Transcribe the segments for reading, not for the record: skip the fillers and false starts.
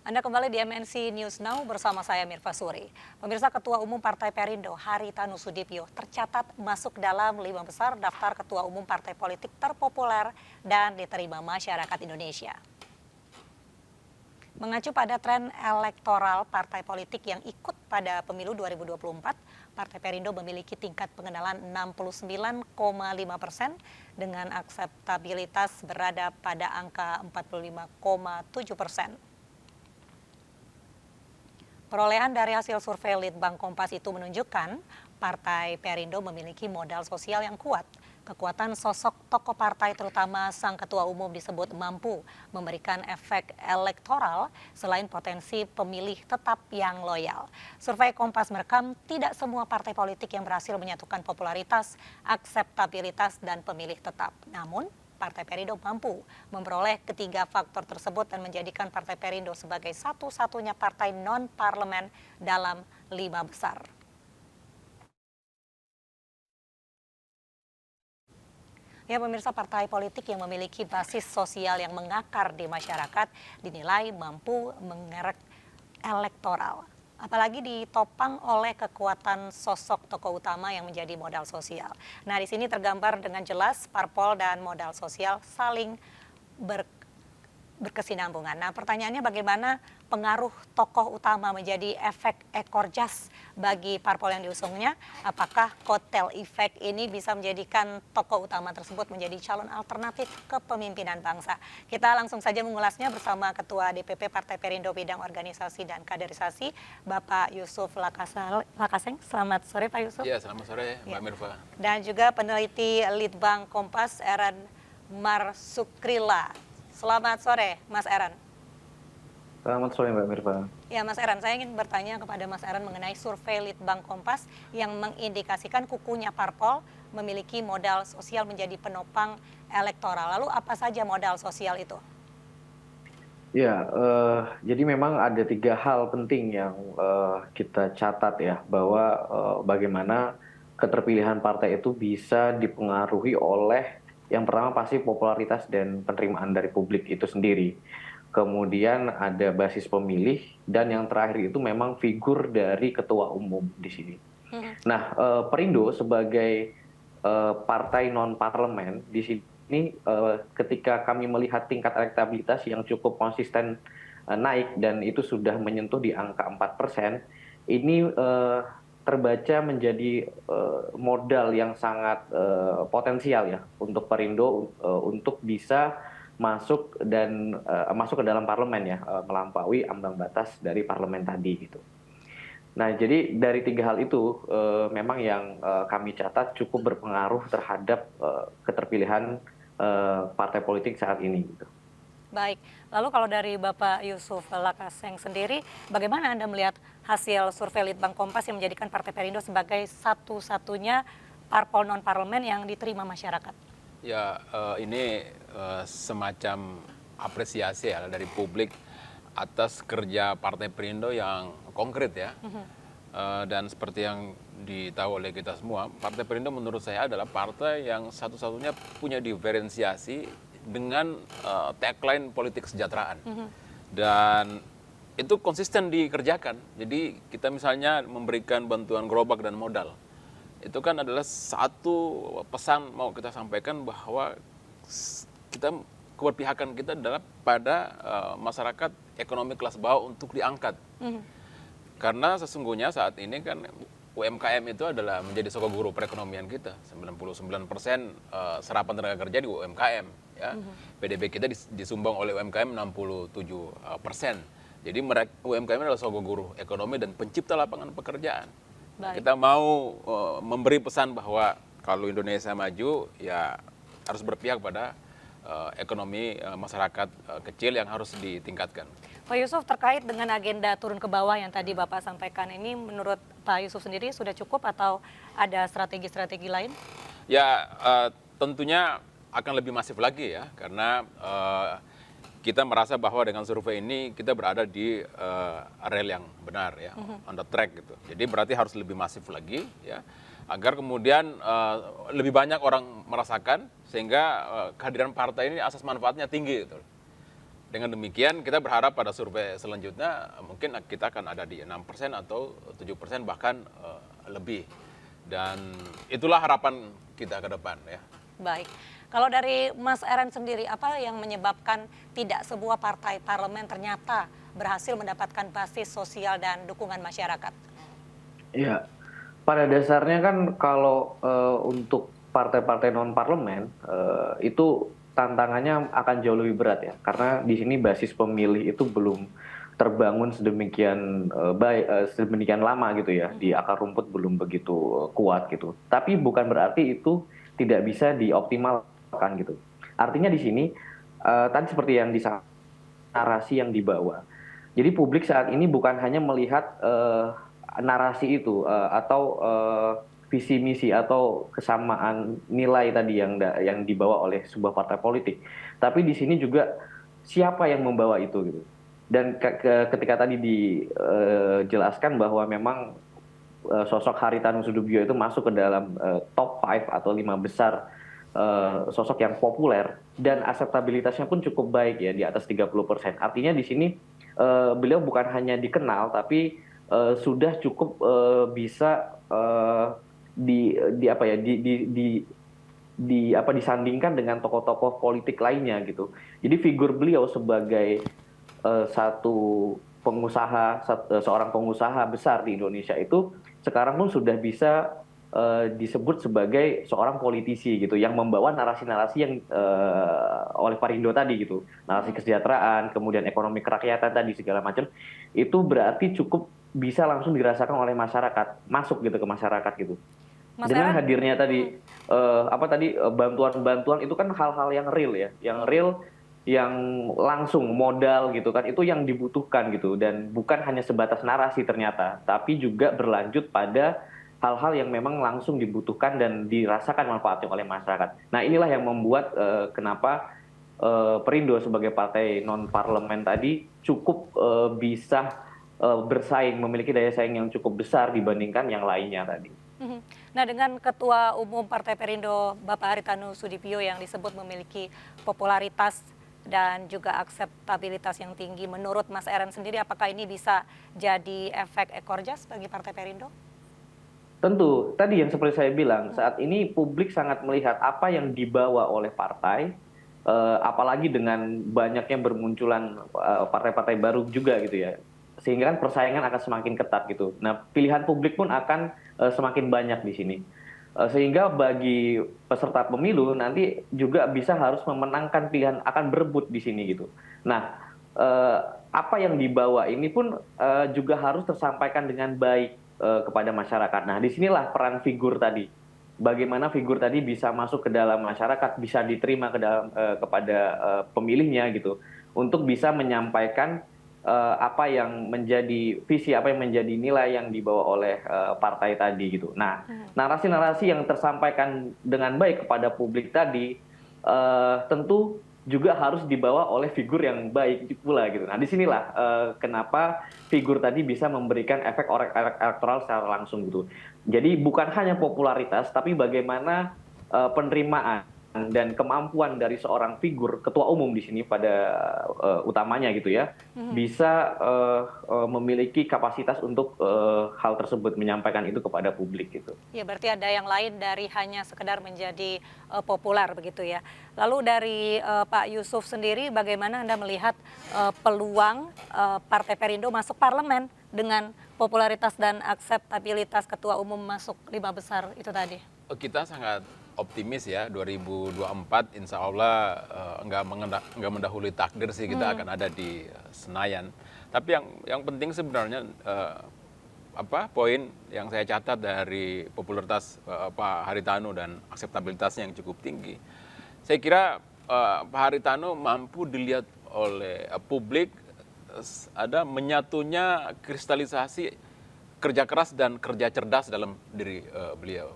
Anda kembali di MNC News Now bersama saya Mirva Suri. Pemirsa, Ketua Umum Partai Perindo Haritanu Sudibyo tercatat masuk dalam 5 besar daftar Ketua Umum Partai Politik terpopuler dan diterima masyarakat Indonesia. Mengacu pada tren elektoral partai politik yang ikut pada pemilu 2024, Partai Perindo memiliki tingkat pengenalan 69,5% dengan akseptabilitas berada pada angka 45,7%. Perolehan dari hasil survei Litbang Kompas itu menunjukkan Partai Perindo memiliki modal sosial yang kuat. Kekuatan sosok tokoh partai terutama sang ketua umum disebut mampu memberikan efek elektoral selain potensi pemilih tetap yang loyal. Survei Kompas merekam tidak semua partai politik yang berhasil menyatukan popularitas, akseptabilitas, dan pemilih tetap. Namun, Partai Perindo mampu memperoleh ketiga faktor tersebut dan menjadikan Partai Perindo sebagai satu-satunya partai non-parlemen dalam 5 besar. Ya, pemirsa, partai politik yang memiliki basis sosial yang mengakar di masyarakat dinilai mampu mengerek elektoral. Apalagi ditopang oleh kekuatan sosok tokoh utama yang menjadi modal sosial. Nah, di sini tergambar dengan jelas parpol dan modal sosial saling berkesinambungan. Nah, pertanyaannya bagaimana pengaruh tokoh utama menjadi efek ekor jas bagi parpol yang diusungnya? Apakah kotel efek ini bisa menjadikan tokoh utama tersebut menjadi calon alternatif kepemimpinan bangsa? Kita langsung saja mengulasnya bersama Ketua DPP Partai Perindo Bidang Organisasi dan Kaderisasi, Bapak Yusuf Lakaseng. Selamat sore, Pak Yusuf. Ya, selamat sore, Mbak Mirva. Dan juga peneliti Litbang Kompas, Eran Marsukrila. Selamat sore, Mas Eran. Selamat sore, Mbak Mirva. Ya, Mas Eran, saya ingin bertanya kepada Mas Eran mengenai survei Litbang Kompas yang mengindikasikan kukunya parpol memiliki modal sosial menjadi penopang elektoral. Lalu apa saja modal sosial itu? Ya, jadi memang ada 3 hal penting yang kita catat ya, bahwa bagaimana keterpilihan partai itu bisa dipengaruhi oleh yang pertama pasti popularitas dan penerimaan dari publik itu sendiri. Kemudian ada basis pemilih dan yang terakhir itu memang figur dari ketua umum di sini. Nah, Perindo sebagai partai non parlemen di sini ketika kami melihat tingkat elektabilitas yang cukup konsisten naik dan itu sudah menyentuh di angka 4%, ini terbaca menjadi modal yang sangat potensial ya untuk Perindo untuk bisa masuk ke dalam parlemen ya, melampaui ambang batas dari parlemen tadi gitu. Nah, jadi dari 3 hal itu memang yang kami catat cukup berpengaruh terhadap keterpilihan partai politik saat ini gitu. Baik, lalu kalau dari Bapak Yusuf Lakaseng sendiri, bagaimana Anda melihat hasil survei Litbang Kompas yang menjadikan Partai Perindo sebagai satu-satunya parpol non-parlemen yang diterima masyarakat? Ya, ini semacam apresiasi ya dari publik atas kerja Partai Perindo yang konkret ya. Dan seperti yang ditahu oleh kita semua, Partai Perindo menurut saya adalah partai yang satu-satunya punya diferensiasi dengan tagline politik kesejahteraan. Dan itu konsisten dikerjakan. Jadi kita misalnya memberikan bantuan gerobak dan modal. Itu kan adalah satu pesan mau kita sampaikan bahwa kita keberpihakan kita adalah pada masyarakat ekonomi kelas bawah untuk diangkat. Karena sesungguhnya saat ini kan UMKM itu adalah menjadi sokok guru perekonomian kita. 99% serapan tenaga kerja di UMKM. Ya. PDB kita disumbang oleh UMKM 67%. Jadi UMKM adalah sokok guru ekonomi dan pencipta lapangan pekerjaan. Baik. Kita mau memberi pesan bahwa kalau Indonesia maju, ya harus berpihak pada ekonomi masyarakat kecil yang harus ditingkatkan. Pak Yusuf, terkait dengan agenda turun ke bawah yang tadi Bapak sampaikan ini, menurut Pak Yusuf sendiri sudah cukup atau ada strategi-strategi lain? Ya, tentunya akan lebih masif lagi ya, karena kita merasa bahwa dengan survei ini kita berada di rel yang benar ya, on the track gitu. Jadi berarti harus lebih masif lagi ya, agar kemudian lebih banyak orang merasakan sehingga kehadiran partai ini asas manfaatnya tinggi gitu. dengan demikian kita berharap pada survei selanjutnya mungkin kita akan ada di 6% atau 7% bahkan lebih. Dan itulah harapan kita ke depan ya. Baik, kalau dari Mas Eren sendiri, apa yang menyebabkan tidak sebuah partai parlemen ternyata berhasil mendapatkan basis sosial dan dukungan masyarakat? Ya, pada dasarnya kan kalau untuk partai-partai non parlemen itu tantangannya akan jauh lebih berat ya, karena di sini basis pemilih itu belum terbangun sedemikian sedemikian lama gitu ya, di akar rumput belum begitu kuat gitu. Tapi bukan berarti itu tidak bisa dioptimalkan gitu. Artinya di sini tadi seperti yang disampaikan, narasi yang dibawa. Jadi publik saat ini bukan hanya melihat narasi itu atau visi misi atau kesamaan nilai tadi yang dibawa oleh sebuah partai politik, tapi di sini juga siapa yang membawa itu gitu. Dan ketika tadi dijelaskan bahwa memang sosok Haritanu Sudibyo itu masuk ke dalam top 5 atau 5 besar sosok yang populer dan akseptabilitasnya pun cukup baik ya, di atas 30%. Artinya di sini beliau bukan hanya dikenal tapi sudah cukup bisa disandingkan dengan tokoh-tokoh politik lainnya gitu. Jadi figur beliau sebagai seorang pengusaha besar di Indonesia itu sekarang pun sudah bisa disebut sebagai seorang politisi gitu, yang membawa narasi-narasi yang oleh Parindo tadi gitu, narasi kesejahteraan, kemudian ekonomi kerakyatan tadi segala macam, itu berarti cukup bisa langsung dirasakan oleh masyarakat, masuk gitu ke masyarakat gitu. Mas Dengan Eren? hadirnya tadi bantuan-bantuan itu kan hal-hal yang real ya, yang langsung modal gitu kan, itu yang dibutuhkan gitu, dan bukan hanya sebatas narasi ternyata, tapi juga berlanjut pada hal-hal yang memang langsung dibutuhkan dan dirasakan manfaatnya oleh masyarakat. Nah inilah yang membuat kenapa Perindo sebagai partai non parlemen tadi cukup bisa bersaing, memiliki daya saing yang cukup besar dibandingkan yang lainnya tadi. Nah, dengan Ketua Umum Partai Perindo Bapak Haritanu Sudibyo yang disebut memiliki popularitas dan juga akseptabilitas yang tinggi, menurut Mas Eren sendiri apakah ini bisa jadi efek ekor jas bagi Partai Perindo? Tentu, tadi yang seperti saya bilang, saat ini publik sangat melihat apa yang dibawa oleh partai, apalagi dengan banyaknya bermunculan partai-partai baru juga gitu ya, sehingga kan persaingan akan semakin ketat gitu. Nah, pilihan publik pun akan semakin banyak di sini. Sehingga bagi peserta pemilu nanti juga bisa harus memenangkan pilihan, akan berebut di sini gitu. Nah, apa yang dibawa ini pun juga harus tersampaikan dengan baik kepada masyarakat. Nah, disinilah peran figur tadi. Bagaimana figur tadi bisa masuk ke dalam masyarakat, bisa diterima kepada pemilihnya gitu, untuk bisa menyampaikan apa yang menjadi visi, apa yang menjadi nilai yang dibawa oleh partai tadi gitu. Nah, narasi-narasi yang tersampaikan dengan baik kepada publik tadi tentu juga harus dibawa oleh figur yang baik pula gitu. Nah, disinilah kenapa figur tadi bisa memberikan efek elektoral secara langsung gitu. Jadi bukan hanya popularitas, tapi bagaimana penerimaan dan kemampuan dari seorang figur ketua umum di sini pada utamanya gitu ya, bisa memiliki kapasitas untuk hal tersebut, menyampaikan itu kepada publik gitu. Ya, berarti ada yang lain dari hanya sekedar menjadi populer begitu ya. Lalu dari Pak Yusuf sendiri, bagaimana Anda melihat peluang Partai Perindo masuk parlemen dengan popularitas dan akseptabilitas ketua umum masuk 5 besar itu tadi? Kita sangat optimis ya, 2024 insya Allah nggak mendahului takdir sih, kita akan ada di Senayan. Tapi yang penting sebenarnya poin yang saya catat dari popularitas Pak Haritanu dan akseptabilitasnya yang cukup tinggi. Saya kira Pak Haritanu mampu dilihat oleh publik ada menyatunya kristalisasi kerja keras dan kerja cerdas dalam diri beliau.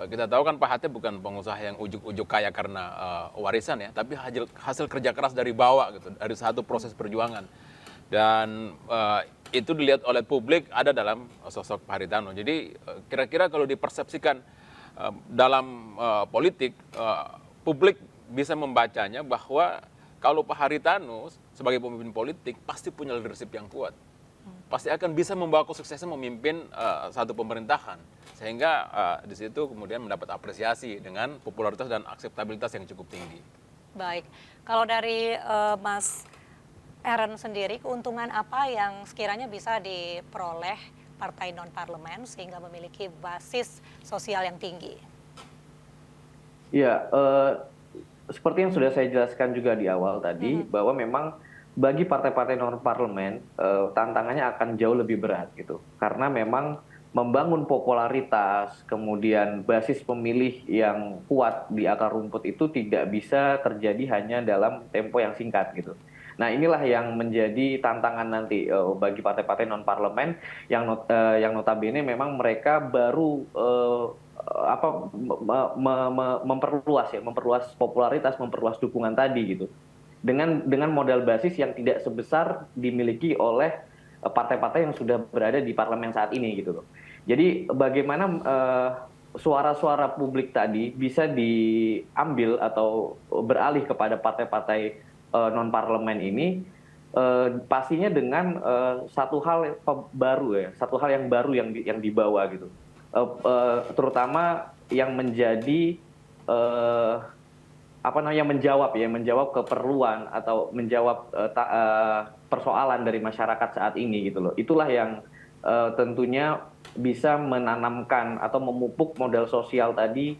Kita tahu kan Pak Hatta bukan pengusaha yang ujuk-ujuk kaya karena warisan ya, tapi hasil kerja keras dari bawah gitu, dari satu proses perjuangan. Dan itu dilihat oleh publik ada dalam sosok Pak Haritanu. Jadi kira-kira kalau dipersepsikan dalam politik, publik bisa membacanya bahwa kalau Pak Haritanu sebagai pemimpin politik pasti punya leadership yang kuat. Pasti akan bisa membawa kesuksesan memimpin satu pemerintahan. Sehingga di situ kemudian mendapat apresiasi dengan popularitas dan akseptabilitas yang cukup tinggi. Baik, kalau dari Mas Aaron sendiri, keuntungan apa yang sekiranya bisa diperoleh partai non-parlemen sehingga memiliki basis sosial yang tinggi? Ya, seperti yang sudah saya jelaskan juga di awal tadi, bahwa memang bagi partai-partai non-parlemen, tantangannya akan jauh lebih berat gitu. Karena memang membangun popularitas, kemudian basis pemilih yang kuat di akar rumput itu tidak bisa terjadi hanya dalam tempo yang singkat gitu. Nah, inilah yang menjadi tantangan nanti bagi partai-partai non-parlemen yang notabene memang mereka baru memperluas popularitas, memperluas dukungan tadi gitu. Dengan modal basis yang tidak sebesar dimiliki oleh partai-partai yang sudah berada di parlemen saat ini gitu loh. Jadi bagaimana suara-suara publik tadi bisa diambil atau beralih kepada partai-partai non-parlemen ini, pastinya dengan satu hal baru ya, satu hal yang baru yang dibawa gitu. Terutama yang menjadi menjawab keperluan atau menjawab persoalan dari masyarakat saat ini gitu loh. Itulah yang tentunya bisa menanamkan atau memupuk modal sosial tadi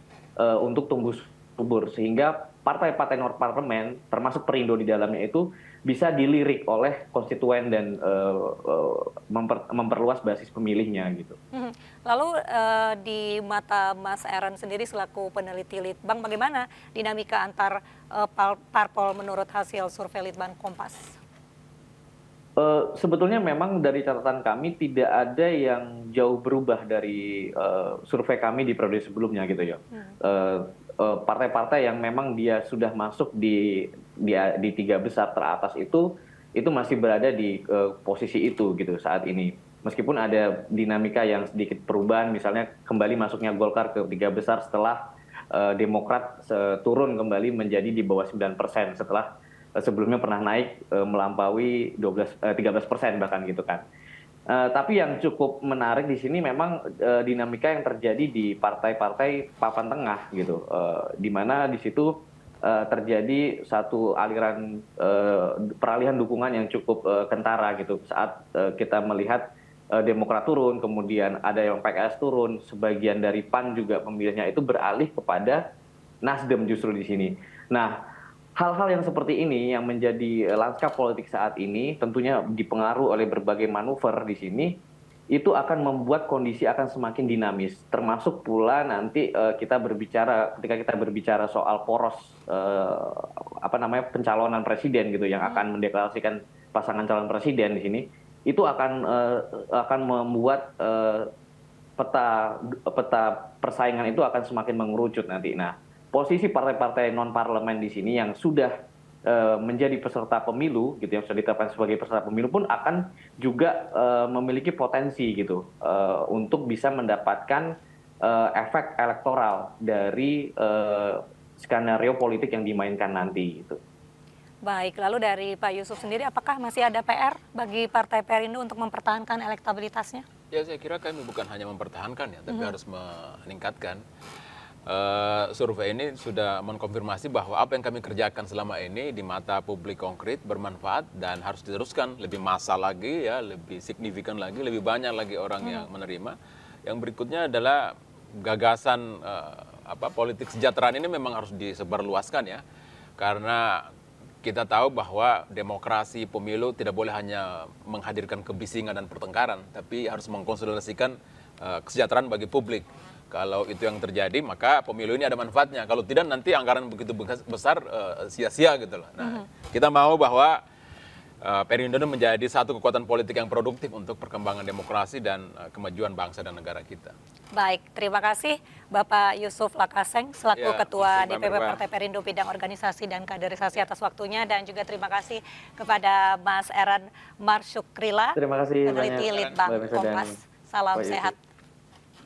untuk tumbuh subur, sehingga partai-partai non-parlemen termasuk Perindo di dalamnya itu bisa dilirik oleh konstituen dan memperluas basis pemilihnya gitu. Lalu di mata Mas Aaron sendiri selaku peneliti Litbang, bagaimana dinamika antar parpol menurut hasil survei Litbang Kompas? Sebetulnya memang dari catatan kami tidak ada yang jauh berubah dari survei kami di periode sebelumnya gitu ya. Partai-partai yang memang dia sudah masuk di 3 besar teratas itu masih berada di posisi itu gitu saat ini. Meskipun ada dinamika yang sedikit perubahan, misalnya kembali masuknya Golkar ke 3 besar setelah Demokrat turun kembali menjadi di bawah 9% setelah sebelumnya pernah naik melampaui 13% bahkan gitu kan. Tapi yang cukup menarik di sini memang dinamika yang terjadi di partai-partai papan tengah gitu, di mana di situ terjadi satu aliran peralihan dukungan yang cukup kentara gitu saat kita melihat Demokrat turun, kemudian ada yang PKS turun, sebagian dari PAN juga pemilihnya itu beralih kepada Nasdem justru di sini. Nah, hal-hal yang seperti ini yang menjadi lanskap politik saat ini tentunya dipengaruhi oleh berbagai manuver di sini, itu akan membuat kondisi akan semakin dinamis, termasuk pula nanti ketika kita berbicara soal poros pencalonan presiden gitu yang akan mendeklarasikan pasangan calon presiden di sini, itu akan membuat peta persaingan itu akan semakin mengerucut nanti. Nah, posisi partai-partai non-parlemen di sini yang sudah menjadi peserta pemilu gitu, yang sudah ditetapkan sebagai peserta pemilu pun akan juga memiliki potensi gitu untuk bisa mendapatkan efek elektoral dari skenario politik yang dimainkan nanti gitu. Baik, lalu dari Pak Yusuf sendiri, apakah masih ada PR bagi Partai Perindo untuk mempertahankan elektabilitasnya? Ya, saya kira kami bukan hanya mempertahankan ya, tapi harus meningkatkan. Survei ini sudah mengkonfirmasi bahwa apa yang kami kerjakan selama ini di mata publik konkret, bermanfaat, dan harus diteruskan lebih massal lagi ya, lebih signifikan lagi, lebih banyak lagi orang yang menerima. Yang berikutnya adalah gagasan politik kesejahteraan ini memang harus disebarluaskan ya, karena kita tahu bahwa demokrasi pemilu tidak boleh hanya menghadirkan kebisingan dan pertengkaran, tapi harus mengkonsolidasikan kesejahteraan bagi publik. Kalau itu yang terjadi, maka pemilu ini ada manfaatnya. Kalau tidak, nanti anggaran begitu besar sia-sia gitu loh. Nah, kita mau bahwa Perindo menjadi satu kekuatan politik yang produktif untuk perkembangan demokrasi dan kemajuan bangsa dan negara kita. Baik, terima kasih Bapak Yusuf Lakaseng selaku Ya, Ketua terima DPP kasih, Partai Perindo bidang organisasi dan kaderisasi atas waktunya, dan juga terima kasih kepada Mas Aaron Marsyukrila, Terima kasih peneliti banyak, Litbang Mbak Nisa dan Kompas. Salam Pak Yusuf. sehat.